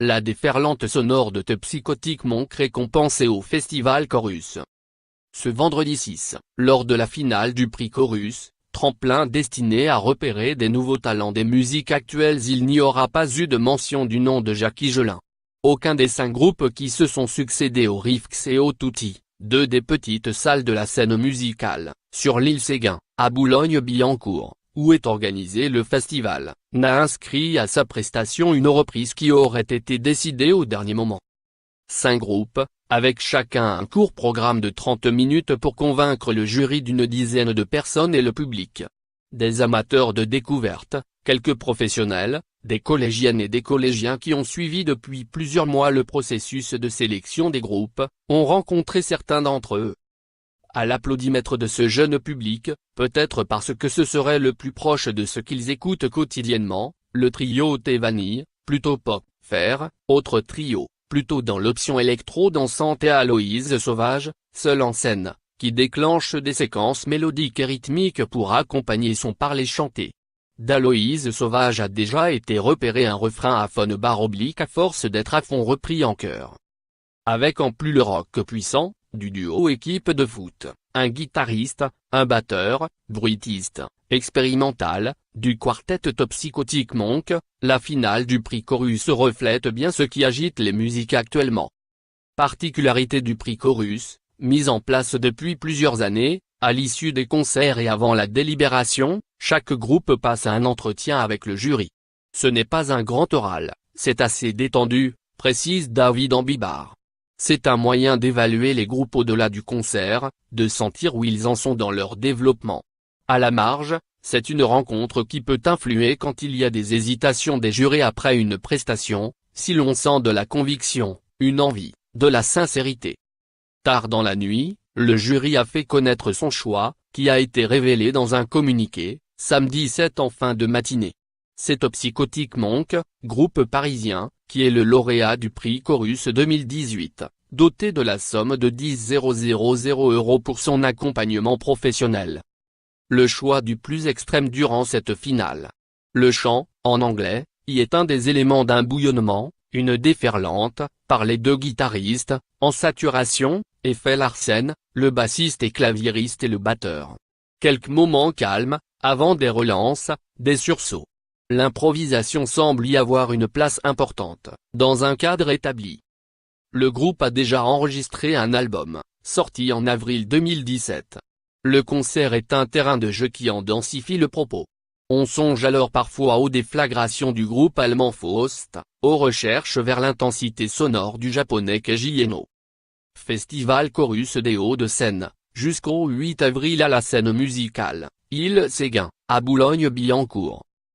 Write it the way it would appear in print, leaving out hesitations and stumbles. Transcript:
la déferlante sonore de The Psychotic Monk récompensée au Festival Chorus. Ce vendredi 6, lors de la finale du prix Chorus, tremplin destiné à repérer des nouveaux talents des musiques actuelles, il n'y aura pas eu de mention du nom de Jacques Higelin. Aucun des 5 groupes qui se sont succédés au Rifx et au Tutti, 2 des petites salles de la scène musicale, sur l'île Séguin, à Boulogne-Billancourt, où est organisé le festival, n'a inscrit à sa prestation une reprise qui aurait été décidée au dernier moment. 5 groupes, avec chacun un court programme de 30 minutes pour convaincre le jury d'une dizaine de personnes et le public. Des amateurs de découverte, quelques professionnels, des collégiennes et des collégiens qui ont suivi depuis plusieurs mois le processus de sélection des groupes, ont rencontré certains d'entre eux. À l'applaudimètre de ce jeune public, peut-être parce que ce serait le plus proche de ce qu'ils écoutent quotidiennement, le trio Thé Vanille, plutôt pop, faire, autre trio, plutôt dans l'option électro-dansante, et Aloïse Sauvage, seule en scène, qui déclenche des séquences mélodiques et rythmiques pour accompagner son parler chanté. D'Aloïse Sauvage a déjà été repéré un refrain à phone barre oblique à force d'être à fond repris en chœur. Avec en plus le rock puissant, du duo équipe de foot, un guitariste, un batteur, bruitiste, expérimental, du quartet The Psychotic Monk, la finale du prix Chorus reflète bien ce qui agite les musiques actuellement. Particularité du prix Chorus, mise en place depuis plusieurs années, à l'issue des concerts et avant la délibération, chaque groupe passe un entretien avec le jury. Ce n'est pas un grand oral, c'est assez détendu, précise David Ambibar. C'est un moyen d'évaluer les groupes au-delà du concert, de sentir où ils en sont dans leur développement. À la marge, c'est une rencontre qui peut influer quand il y a des hésitations des jurés après une prestation, si l'on sent de la conviction, une envie, de la sincérité. Tard dans la nuit, le jury a fait connaître son choix, qui a été révélé dans un communiqué, samedi 7 en fin de matinée. C'est The Psychotic Monk, groupe parisien, qui est le lauréat du prix Chorus 2018, doté de la somme de 10 000 € pour son accompagnement professionnel. Le choix du plus extrême durant cette finale. Le chant, en anglais, y est un des éléments d'un bouillonnement, une déferlante, par les 2 guitaristes, en saturation, et Phil Larsen, le bassiste et claviériste et le batteur. Quelques moments calmes, avant des relances, des sursauts. L'improvisation semble y avoir une place importante, dans un cadre établi. Le groupe a déjà enregistré un album, sorti en avril 2017. Le concert est un terrain de jeu qui en densifie le propos. On songe alors parfois aux déflagrations du groupe allemand Faust, aux recherches vers l'intensité sonore du japonais Keiji Eno. Festival Chorus des Hauts-de-Seine, jusqu'au 8 avril à la scène musicale, île Séguin, à Boulogne-Billancourt.